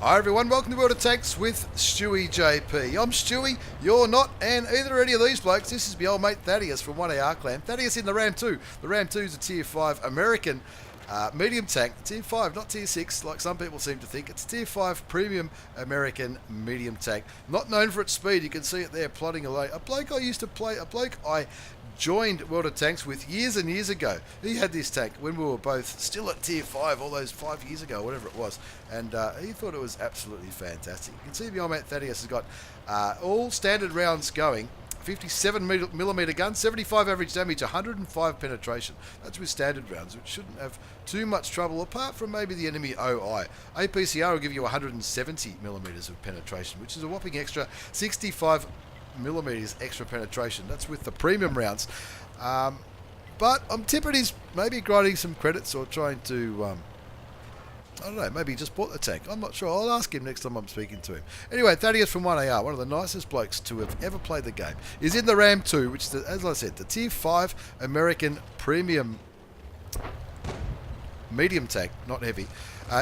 Hi everyone, welcome to World of Tanks with stewiejp. I'm Stewie, you're not, and either or any of these blokes. This is my old mate Thadeous from 1AR clan. Thadeous in the Ram 2. The Ram 2 is a Tier 5 American medium tank. Tier 5, not Tier 6, like some people seem to think. It's Tier 5 premium American medium tank. Not known for its speed, you can see it there plodding away. A bloke I joined World of Tanks with years and years ago. He had this tank when we were both still at Tier 5, all those 5 years ago, whatever it was. And he thought it was absolutely fantastic. You can see the old mate Thadeous has got all standard rounds going. 57mm gun, 75 average damage, 105 penetration. That's with standard rounds, which shouldn't have too much trouble, apart from maybe the enemy OI. APCR will give you 170mm of penetration, which is a whopping extra 65mm extra penetration. That's with the premium rounds. But I'm tipping he's maybe grinding some credits or trying to... I don't know, maybe he just bought the tank. I'm not sure. I'll ask him next time I'm speaking to him. Anyway, Thadeous from 1AR, one of the nicest blokes to have ever played the game, is in the Ram 2, which is, as I said, the Tier 5 American premium medium tank, not heavy.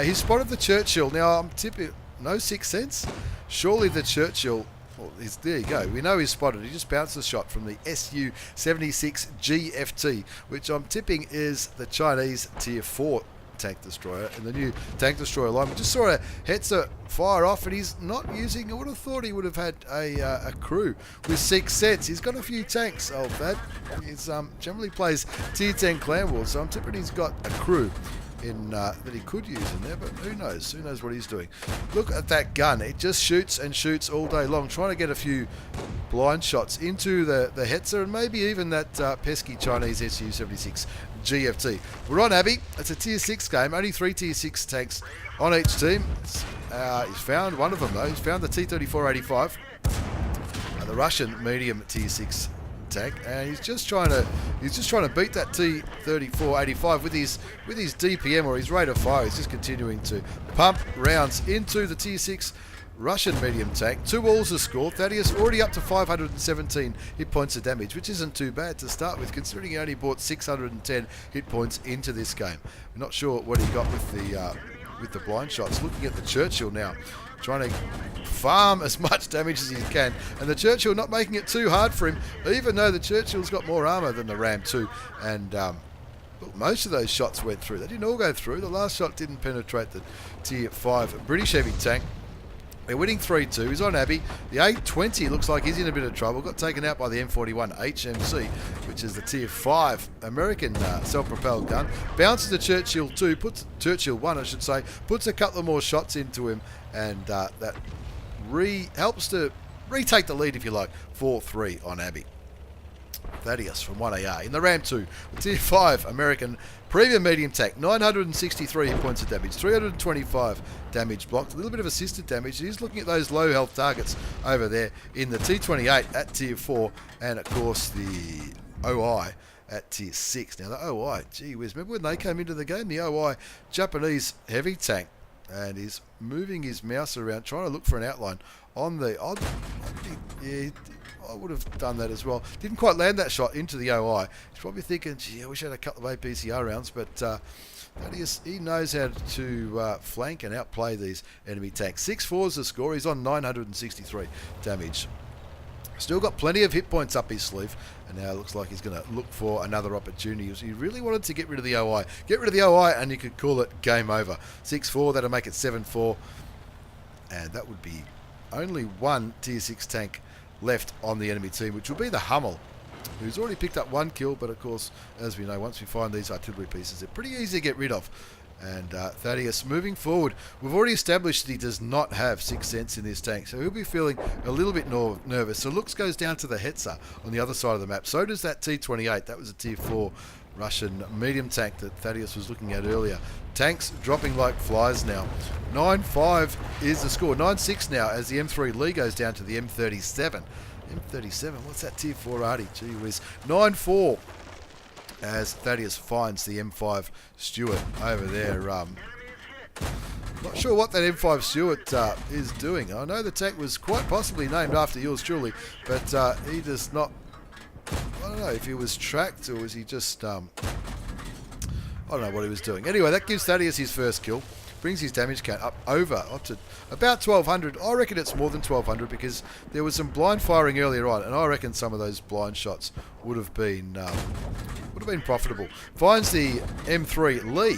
He spotted the Churchill. Now, I'm tipping, no Sixth Sense? Surely the Churchill... Well, there you go. We know he's spotted. He just bounced a shot from the Su-76 GFT, which I'm tipping is the Chinese Tier 4 tank destroyer in the new tank destroyer line. We just saw a Hetzer fire off, and he's not using... I would have thought he would have had a crew with Sixth Sense. He's got a few tanks, old Thad. He's generally plays Tier 10 clan wars, so I'm tipping he's got a crew in that he could use in there, but who knows? Who knows what he's doing? Look at that gun. It just shoots and shoots all day long, trying to get a few blind shots into the Hetzer and maybe even that pesky Chinese Su-76 GFT. We're on Abbey. It's a Tier 6 game. Only 3 Tier 6 tanks on each team. He's found one of them though. He's found the T-3485, the Russian medium Tier 6 tank, and he's just trying to beat that T-3485 with his DPM, or his rate of fire. He's just continuing to pump rounds into the Tier 6 Russian medium tank. 2 walls are scored. Thadeous already up to 517 hit points of damage, which isn't too bad to start with, considering he only bought 610 hit points into this game. I'm not sure what he got with the blind shots. Looking at the Churchill now, trying to farm as much damage as he can, and the Churchill not making it too hard for him, even though the Churchill's got more armour than the Ram 2. And look, most of those shots went through. They didn't all go through. The last shot didn't penetrate the Tier 5 British heavy tank. They're winning 3-2. He's on Abbey. The 820 looks like he's in a bit of trouble. Got taken out by the M41 HMC, which is the Tier 5 American self-propelled gun. Bounces the Churchill 2, Churchill 1, I should say, puts a couple of more shots into him, and that helps to retake the lead, if you like, 4-3 on Abbey. Thadeous from 1AR in the Ram 2, Tier 5 American premium medium tank, 963 hit points of damage, 325 damage blocked, a little bit of assisted damage. He's looking at those low health targets over there in the T28 at Tier 4, and of course the OI at Tier 6. Now the OI, gee whiz, remember when they came into the game? The OI Japanese heavy tank, and he's moving his mouse around trying to look for an outline on the... I would have done that as well. Didn't quite land that shot into the OI. He's probably thinking, gee, I wish I had a couple of APCR rounds, but Thadeous, he knows how to flank and outplay these enemy tanks. 6-4 is the score. He's on 963 damage. Still got plenty of hit points up his sleeve, and now it looks like he's going to look for another opportunity. He really wanted to get rid of the OI. Get rid of the OI and you could call it game over. 6-4, that'll make it 7-4, and that would be only one Tier 6 tank left on the enemy team, which will be the Hummel, who's already picked up 1 kill, but of course, as we know, once we find these artillery pieces, they're pretty easy to get rid of. And Thadeous moving forward. We've already established that he does not have Sixth Sense in this tank, so he'll be feeling a little bit nervous. So looks goes down to the Hetzer on the other side of the map. So does that T28. That was a Tier 4 Russian medium tank that Thadeous was looking at earlier. Tanks dropping like flies now. 9-5 is the score. 9-6 now as the M3 Lee goes down to the M37. M37, what's that Tier 4 arty? Gee whiz. 9-4 as Thadeous finds the M5 Stuart over there. Not sure what that M5 Stuart is doing. I know the tank was quite possibly named after yours truly, but he does not... I don't know if he was tracked or was he just... I don't know what he was doing. Anyway, that gives Thadeous his first kill. brings his damage count up to about 1,200. I reckon it's more than 1,200 because there was some blind firing earlier on, and I reckon some of those blind shots would have been profitable. Finds the M3 Lee,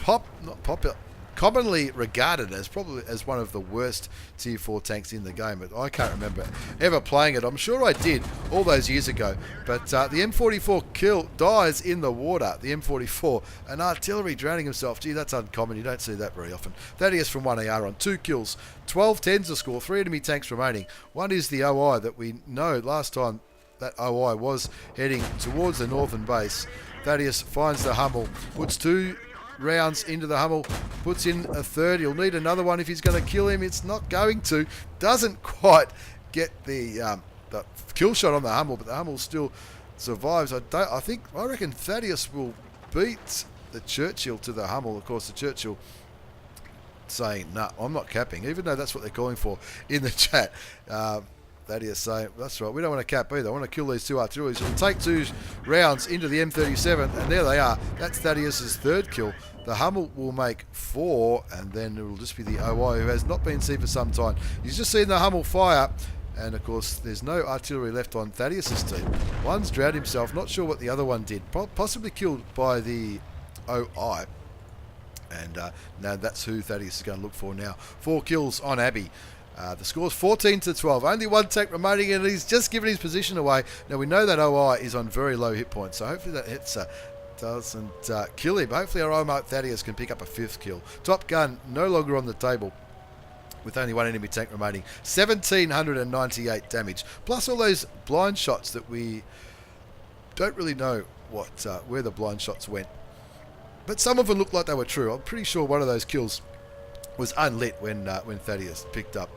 not popular. Commonly regarded as probably as one of the worst tier 4 tanks in the game. But I can't remember ever playing it. I'm sure I did all those years ago. But the M44 dies in the water. The M44, an artillery drowning himself. Gee, that's uncommon. You don't see that very often. Thadeous from 1AR on 2 kills. 12 tens to score. 3 enemy tanks remaining. One is the OI that we know last time that OI was heading towards the northern base. Thadeous finds the Hummel. Puts 2 rounds into the Hummel, puts in a third. He'll need another one if he's going to kill him. It's not going to. Doesn't quite get the kill shot on the Hummel, but the Hummel still survives. I reckon Thadeous will beat the Churchill to the Hummel. Of course, the Churchill saying, "No, I'm not capping," even though that's what they're calling for in the chat. Thadeous saying, that's right, we don't want to cap either. I want to kill these 2 artilleries. So we'll take 2 rounds into the M37, and there they are. That's Thadeous' 3rd kill. The Hummel will make 4, and then it will just be the OI, who has not been seen for some time. He's just seen the Hummel fire, and of course, there's no artillery left on Thadeous' team. One's drowned himself, not sure what the other one did. Possibly killed by the OI. And now that's who Thadeous is going to look for now. 4 kills on Abbey. The score's 14-12. Only 1 tank remaining, and he's just given his position away. Now, we know that OI is on very low hit points, so hopefully that hits doesn't kill him. Hopefully our OI Thadeous can pick up a 5th kill. Top Gun no longer on the table with only 1 enemy tank remaining. 1,798 damage. Plus all those blind shots that we don't really know where the blind shots went. But some of them look like they were true. I'm pretty sure one of those kills was unlit when Thadeous picked up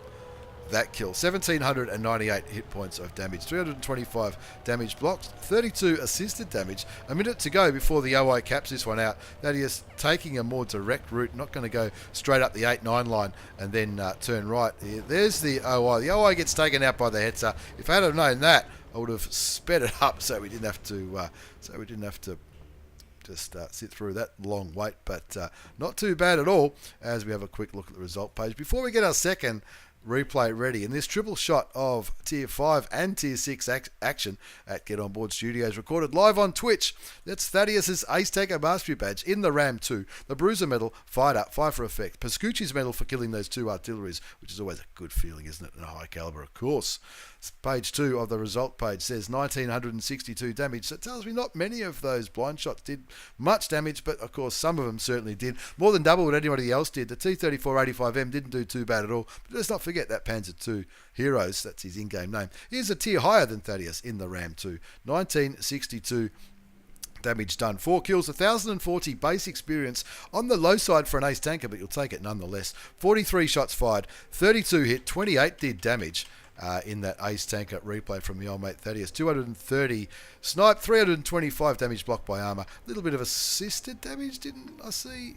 that kill. 1,798 hit points of damage, 325 damage blocked, 32 assisted damage. A minute to go before the OI caps this one out. Thadeous taking a more direct route, not going to go straight up the 8-9 line and then turn right. There's the OI. The OI gets taken out by the Hetzer. If I had known that, I would have sped it up so we didn't have to just sit through that long wait, but not too bad at all as we have a quick look at the result page. Before we get our second replay ready, in this triple shot of Tier 5 and Tier 6 action at Get On Board Studios, recorded live on Twitch. That's Thadeous' Ace Tanker Mastery Badge in the Ram 2, the Bruiser Medal, fired up, 5 for effect, Pascucci's Medal for killing those 2 artilleries, which is always a good feeling, isn't it, in a high caliber, of course. Page 2 of the result page says 1,962 damage. So it tells me not many of those blind shots did much damage, but of course some of them certainly did. More than double what anybody else did. The T-3485M didn't do too bad at all. But let's not forget that Panzer II Heroes, that's his in-game name, is a tier higher than Thadeous in the Ram 2. 1962 damage done. 4 kills, 1,040 base experience on the low side for an ace tanker, but you'll take it nonetheless. 43 shots fired, 32 hit, 28 did damage. In that ace tanker replay from the old mate Thadeous. 230 snipe, 325 damage blocked by armor. A little bit of assisted damage, didn't I see?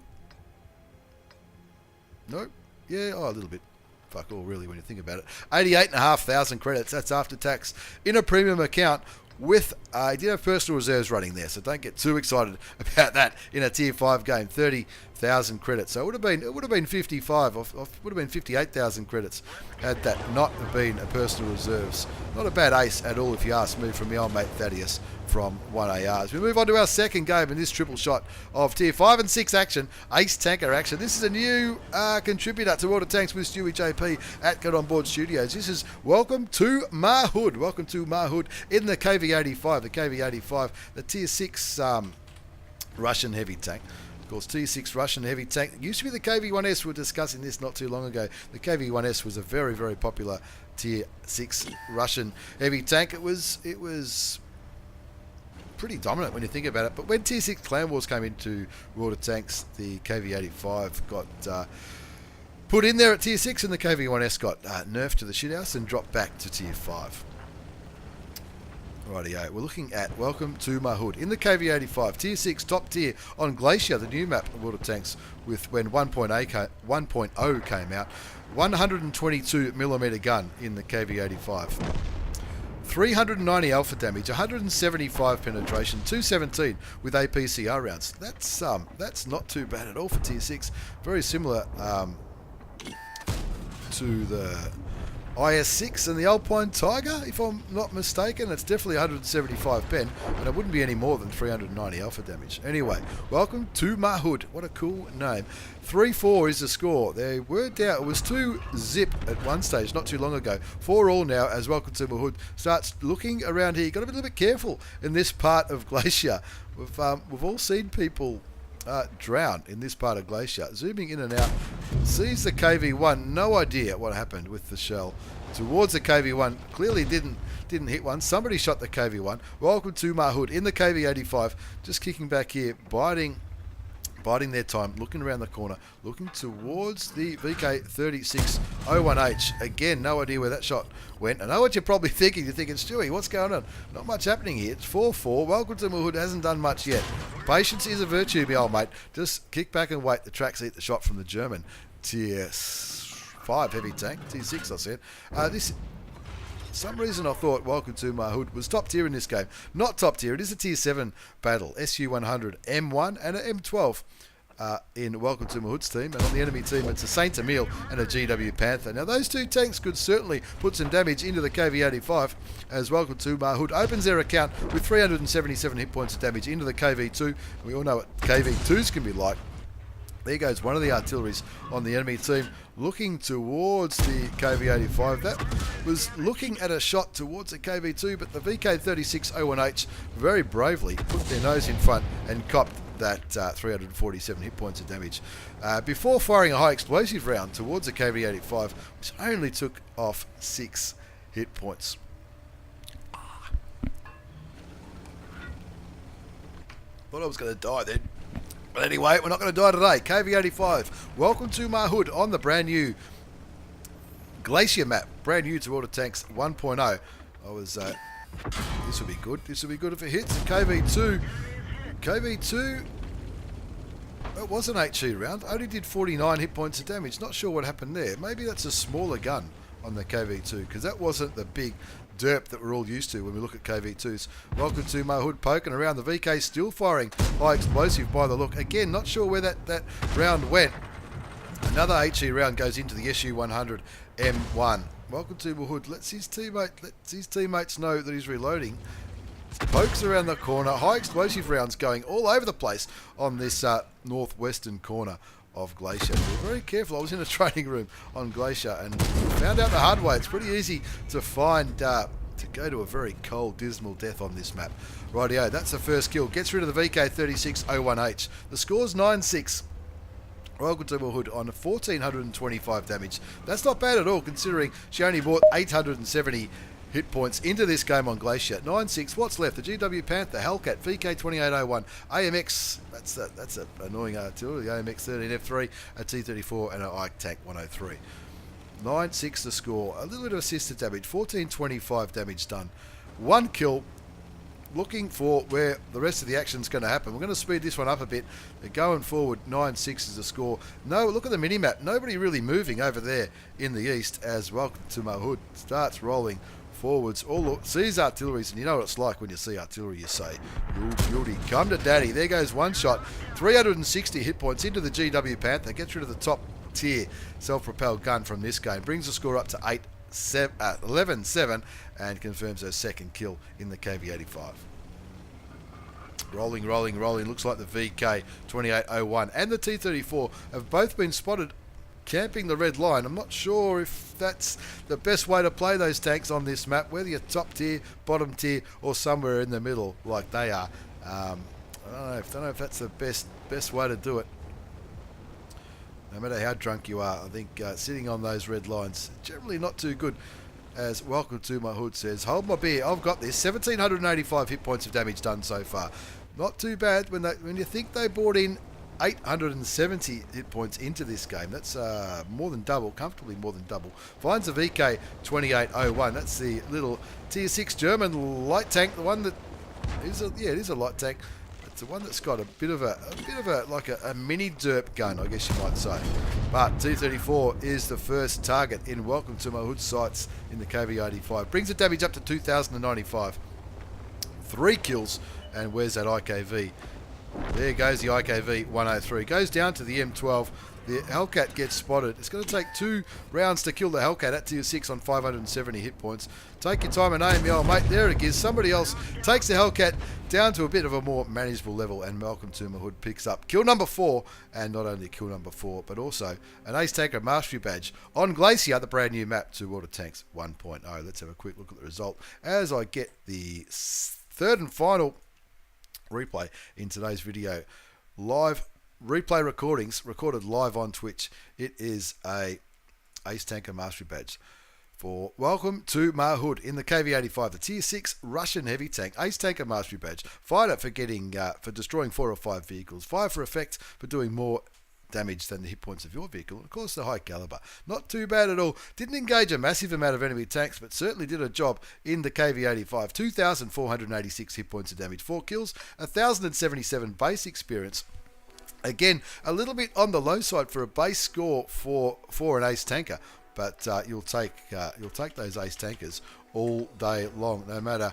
Nope. Yeah, a little bit. Fuck all, really, when you think about it. 88,500 credits. That's after tax in a premium account. With I did have personal reserves running there, so don't get too excited about that in a tier 5 game. 30,000 credits, so it would have been 55, would have been 58,000 credits had that not been a personal reserves. Not a bad ace at all, if you ask me, from the old mate Thadeous from 1AR. As we move on to our second game in this triple shot of tier 5 and 6 action, ace tanker action. This is a new contributor to World of Tanks with stewiejp at Get On Board Studios. This is Welcome to InMAHood. Welcome to InMAHood in the KV85. The KV85, the tier 6 Russian heavy tank. Of course, tier 6 Russian heavy tank. It used to be the KV1S. We were discussing this not too long ago. The KV1S was a very, very popular tier 6 Russian heavy tank. It was pretty dominant when you think about it. But when tier 6 Clan Wars came into World of Tanks, the KV85 got put in there at tier 6, and the KV1S got nerfed to the shithouse and dropped back to tier 5. Rightio, we're looking at Welcome to InMAHood in the KV85, tier 6 top tier on Glacier, the new map of World of Tanks, with when 1.0 came out. 122mm gun in the KV85. 390 alpha damage, 175 penetration, 217 with APCR rounds. That's not too bad at all for tier 6. Very similar to the IS6 and the Alpine Tiger, if I'm not mistaken. It's definitely 175 pen, and it wouldn't be any more than 390 alpha damage. Anyway, welcome to InMAHood. What a cool name. 3-4 is the score. They were down. It was 2-zip at one stage not too long ago. 4-all now as welcome to InMAHood starts looking around here. You've got to be a little bit careful in this part of Glacier. We've all seen people drown in this part of Glacier. Zooming in and out, sees the KV1. No idea what happened with the shell towards the KV1. Clearly didn't hit one. Somebody shot the KV1. Welcome to InMAHood in the KV85. Just kicking back here, biding their time, looking around the corner, looking towards the VK30.01H. Again, no idea where that shot went. I know what you're probably thinking. You're thinking, Stewie, what's going on? Not much happening here. It's 4-4. Welcome to InMAHood. Hasn't done much yet. Patience is a virtue, me old mate. Just kick back and wait. The tracks eat the shot from the German tier 5 heavy tank. Tier 6, I said. For some reason I thought welcome to InMAHood was top tier in this game. Not top tier. It is a tier 7 battle. SU100 M1 and an M12 in welcome to InMAHood's team. And on the enemy team it's a Saint Emile and a GW Panther. Now those two tanks could certainly put some damage into the KV85 as welcome to InMAHood opens their account with 377 hit points of damage into the KV2. We all know what KV2s can be like. There goes one of the artilleries on the enemy team looking towards the KV85. That was looking at a shot towards the KV2, but the VK30.01H very bravely put their nose in front and copped that 347 hit points of damage before firing a high explosive round towards the KV85, which only took off 6 hit points. Thought I was going to die then. But anyway, we're not going to die today. KV85, welcome to InMAHood on the brand new Glacier map. Brand new to Order Tanks 1.0. I was, this will be good. This will be good if it hits. KV2, it was an HE round. Only did 49 hit points of damage. Not sure what happened there. Maybe that's a smaller gun on the KV2, because that wasn't the big derp that we're all used to when we look at KV2s. Welcome to InMAHood, poking around. The VK still firing high explosive by the look. Again, not sure where that round went. Another HE round goes into the SU100 M1. Welcome to InMAHood. Lets his teammates know that he's reloading. Pokes around the corner. High explosive rounds going all over the place on this northwestern corner of Glacier. We're very careful. I was in a training room on Glacier and found out the hard way. It's pretty easy to find, to go to a very cold, dismal death on this map. Rightio, that's the first kill. Gets rid of the VK30.01H. The score's 9-6. Welcome to InMAHood on 1,425 damage. That's not bad at all, considering she only bought 870 hit points into this game on Glacier. 9-6. What's left? The GW Panther, Hellcat, VK2801, AMX. That's an annoying artillery. The AMX 13F3, a T34, and an Ike Tank 103. 9-6 to score. A little bit of assisted damage. 1,425 damage done. One kill. Looking for where the rest of the action's going to happen. We're going to speed this one up a bit. They're going forward. 9-6 is the score. No, look at the mini-map. Nobody really moving over there in the east as welcome to InMAHood starts rolling forwards. All sees artilleries, and you know what it's like when you see artillery. You say, "You beauty, come to daddy." There goes one shot. 360 hit points into the GW Panther. Gets rid of the top tier self-propelled gun from this game. Brings the score up to 11-7 and confirms her second kill in the KV85. Rolling. Looks like the VK2801 and the T34 have both been spotted camping the red line. I'm not sure if that's the best way to play those tanks on this map, whether you're top tier, bottom tier, or somewhere in the middle like they are. I don't know if that's the best way to do it. No matter how drunk you are, I think sitting on those red lines generally not too good. As welcome to InMAHood says, hold my beer, I've got this. 1,785 hit points of damage done so far. Not too bad when you think they brought in 870 hit points into this game. That's more than double, comfortably more than double. Finds the VK2801. That's the little tier 6 German light tank, the one that is it is a light tank. It's the one that's got a bit of a like a mini derp gun, I guess you might say. But T34 is the first target in Welcome to InMAHood sights in the KV85. Brings the damage up to 2,095. 3 kills, and where's that IKV? There goes the IKV 103. Goes down to the M12. The Hellcat gets spotted. It's going to take 2 rounds to kill the Hellcat at tier 6 on 570 hit points. Take your time and aim, yo, mate. There it is. Somebody else takes the Hellcat down to a bit of a more manageable level, and Welcome to InMAHood picks up kill number 4, and not only kill number 4, but also an Ace Tanker Mastery Badge on Glacier, the brand new map to Water Tanks 1.0. Let's have a quick look at the result as I get the third and final replay in today's video. Live replay recordings recorded live on Twitch. It is a Ace Tanker Mastery Badge for Welcome to InMAHood in the KV85, the tier 6 Russian heavy tank. Ace Tanker Mastery Badge. Fighter for getting for destroying 4 or 5 vehicles. Fire for effect for doing more damage than the hit points of your vehicle. And of course the high caliber. Not too bad at all. Didn't engage a massive amount of enemy tanks, but certainly did a job in the KV85. 2,486 hit points of damage. 4 kills. 1,077 base experience. Again, a little bit on the low side for a base score for an Ace Tanker, but you'll take those Ace Tankers all day long, no matter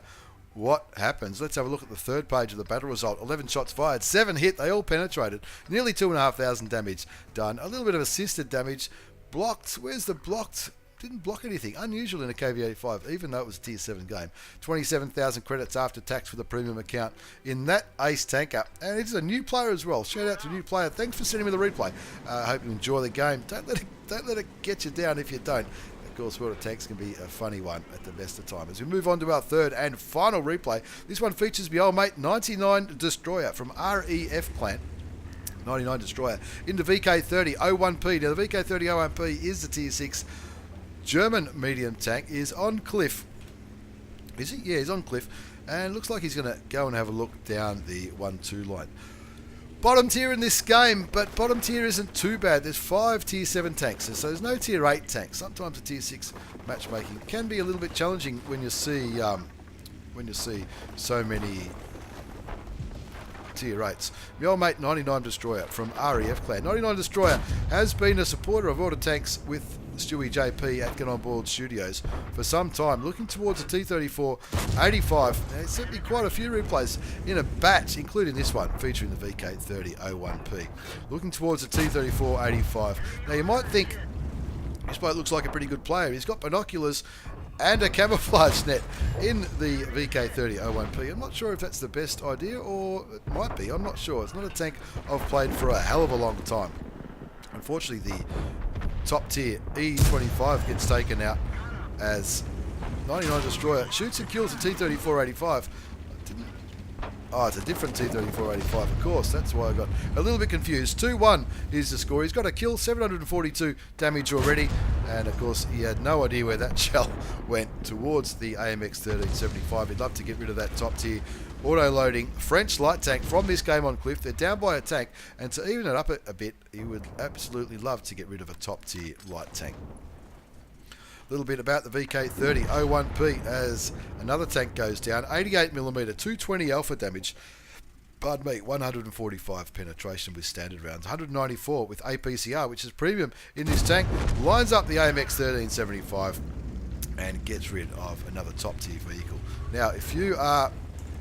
what happens. Let's have a look at the third page of the battle result. 11 shots fired, 7 hit, they all penetrated. Nearly 2,500 damage done. A little bit of assisted damage. Blocked. Where's the blocked? Didn't block anything. Unusual in a KV85, even though it was a tier 7 game. 27,000 credits after tax for the premium account in that Ace Tanker. And it's a new player as well. Shout out to a new player. Thanks for sending me the replay. I hope you enjoy the game. Don't let it get you down if you don't. Of course, Water Tanks can be a funny one at the best of time. As we move on to our third and final replay, this one features my old mate 99 Destroyer from REF Plant. 99 Destroyer in the VK30.01P. Now, the VK30.01P is the tier 6 German medium tank. Is on Cliff. Is he? Yeah, he's on Cliff. And looks like he's going to go and have a look down the 1-2 line. Bottom tier in this game, but bottom tier isn't too bad. There's 5 tier 7 tanks, so there's no tier 8 tanks. Sometimes the tier 6 matchmaking can be a little bit challenging when you see so many tier 8s. My old mate 99 Destroyer from REF Clan. 99 Destroyer has been a supporter of Water Tanks with stewiejp at Get On Board Studios for some time, looking towards a T34-85. There's certainly quite a few replays in a batch, including this one featuring the VK30.01P. Looking towards a T34-85. Now you might think this bloke looks like a pretty good player. He's got binoculars and a camouflage net in the VK30.01P. I'm not sure if that's the best idea, or it might be. I'm not sure. It's not a tank I've played for a hell of a long time. Unfortunately, the top tier E25 gets taken out as 99 Destroyer shoots and kills a T34-85. Oh, it's a different T34-85, of course. That's why I got a little bit confused. 2-1 is the score. He's got a kill, 742 damage already. And, of course, he had no idea where that shell went towards the AMX 1375. He'd love to get rid of that top-tier auto-loading French light tank from this game on Cliff. They're down by a tank. And to even it up a bit, he would absolutely love to get rid of a top-tier light tank. A little bit about the VK30.01P as another tank goes down. 88mm, 220 alpha damage. Pardon me, 145 penetration with standard rounds. 194 with APCR, which is premium in this tank. Lines up the AMX 1375 and gets rid of another top tier vehicle. Now, if you are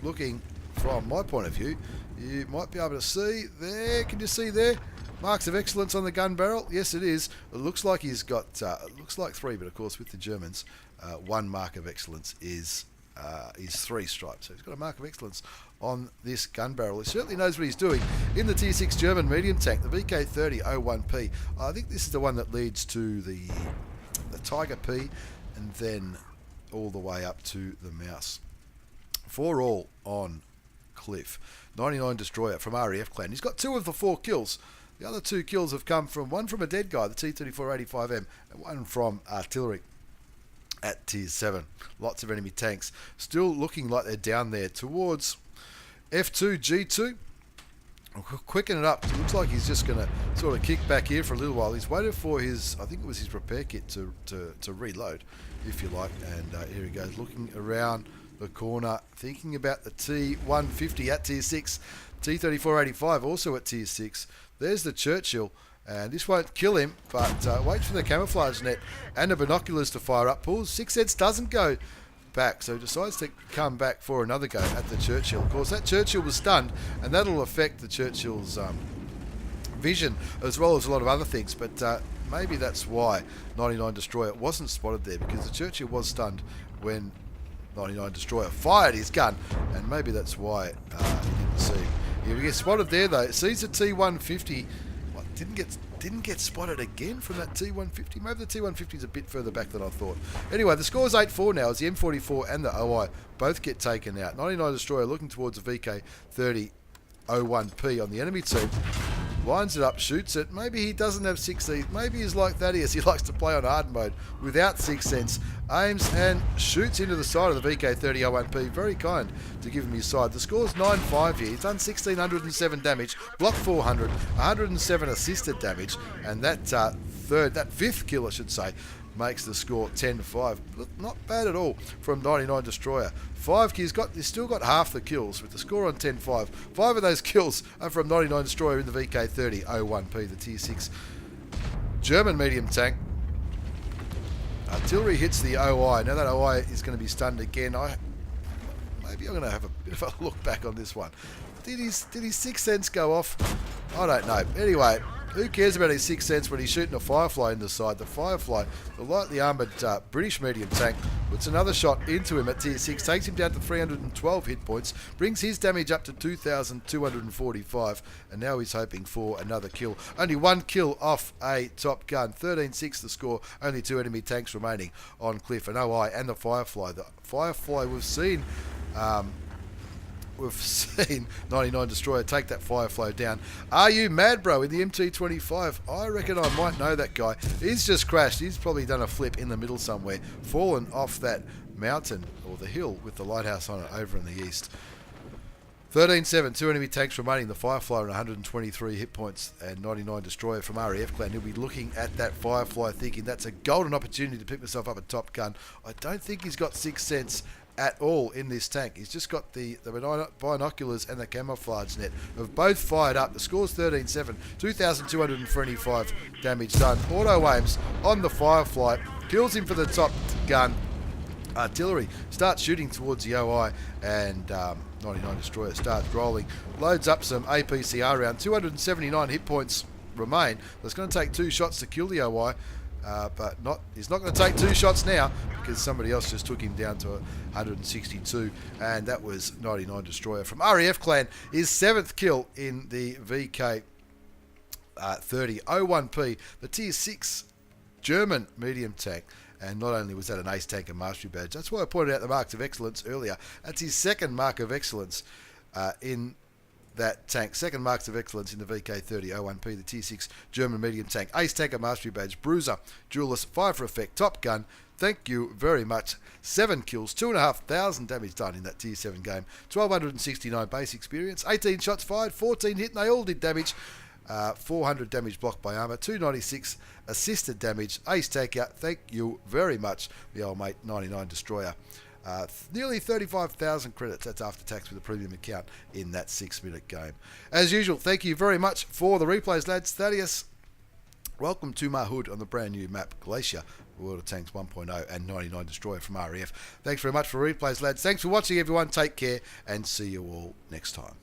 looking from my point of view, you might be able to see there. Can you see there? Marks of excellence on the gun barrel. Yes, it is. It looks like he's got, it looks like 3, but of course with the Germans, 1 mark of excellence is 3 stripes. So he's got a mark of excellence on this gun barrel. He certainly knows what he's doing in the tier 6 German medium tank, the VK30.01P. I think this is the one that leads to the Tiger P and then all the way up to the Mouse. 4 all on Cliff. 99 Destroyer from REF Clan. He's got 2 of the 4 kills. The other 2 kills have come from one from a dead guy, the T34-85M, and one from artillery at tier 7. Lots of enemy tanks. Still looking like they're down there towards F2, G2. Quicken it up. It looks like he's just going to sort of kick back here for a little while. He's waited for his, I think it was his repair kit to reload, if you like. And here he goes, looking around the corner, thinking about the T150 at tier 6. T3485 also at tier 6. There's the Churchill. And this won't kill him, but wait for the camouflage net and the binoculars to fire up. Pulls 6 cents, doesn't go back, so decides to come back for another go at the Churchill. Of course, that Churchill was stunned, and that'll affect the Churchill's vision as well as a lot of other things. But maybe that's why 99 Destroyer wasn't spotted there, because the Churchill was stunned when 99 Destroyer fired his gun, and maybe that's why he didn't see him. Yeah, we get spotted there though. Sees the T150. Didn't get spotted again from that T150. Maybe the T150 is a bit further back than I thought. Anyway, the score's 8-4 now as the M44 and the OI both get taken out. 99 Destroyer looking towards the VK30.01P on the enemy team. Lines it up, shoots it. Maybe he doesn't have 6E. Maybe he's like Thadeous. He likes to play on hard mode without 6 cents. Aims and shoots into the side of the VK30.01P. Very kind to give him his side. The score's 9-5 here. He's done 1,607 damage, blocked 400, 107 assisted damage, and that fifth kill, I should say, makes the score 10-5. Not bad at all from 99 Destroyer. 5 kills, he's still got half the kills with the score on 10-5. 5 of those kills are from 99 Destroyer in the VK30.01P, the tier 6 German medium tank. Artillery hits the OI. Now that OI is going to be stunned again. Maybe I'm going to have a bit of a look back on this one. Did his 6 cents go off? I don't know. Anyway, who cares about his 6 cents when he's shooting a Firefly in the side? The Firefly, the lightly armoured British medium tank, puts another shot into him at tier 6, takes him down to 312 hit points, brings his damage up to 2,245, and now he's hoping for another kill. Only one kill off a Top Gun. 13-6 the score, only 2 enemy tanks remaining on Cliff, an OI and the Firefly. The Firefly we've seen 99 Destroyer take that Firefly down. Are you mad, bro? In the MT25, I reckon I might know that guy. He's just crashed. He's probably done a flip in the middle somewhere, fallen off that mountain or the hill with the lighthouse on it over in the east. 13-7, 2 enemy tanks remaining. The Firefly on 123 hit points and 99 Destroyer from RAF clan. He'll be looking at that Firefly thinking that's a golden opportunity to pick myself up a Top Gun. I don't think he's got 6 cents at all in this tank. He's just got the binoculars and the camouflage net have both fired up. The score's 13-7, 2,225 damage done. Auto aims on the Firefly, kills him for the Top Gun. Artillery starts shooting towards the OI, and 99 Destroyer starts rolling, loads up some APCR round. 279 hit points remain. It's going to take 2 shots to kill the OI. But he's not going to take 2 shots now, because somebody else just took him down to 162, and that was 99 Destroyer from RAF clan. His 7th kill in the VK30.01P, the tier 6 German medium tank. And not only was that an ace tanker mastery badge, that's why I pointed out the marks of excellence earlier. That's his 2nd mark of excellence in that tank. 2nd marks of excellence in the VK30.01P, the tier 6 German medium tank. Ace tanker mastery badge, bruiser, duelist, fire for effect, Top Gun. Thank you very much. 7 kills, 2,500 damage done in that tier 7 game. 1,269 base experience, 18 shots fired, 14 hit, and they all did damage. 400 damage blocked by armour, 296 assisted damage. Ace taker, thank you very much, the old mate 99 Destroyer. Nearly 35,000 credits, that's after tax with a premium account in that 6-minute game. As usual, thank you very much for the replays, lads. Thadeous, welcome to InMAHood on the brand new map Glacier, World of Tanks 1.0 and 99 Destroyer from RAF. Thanks very much for replays, lads. Thanks for watching, everyone. Take care and see you all next time.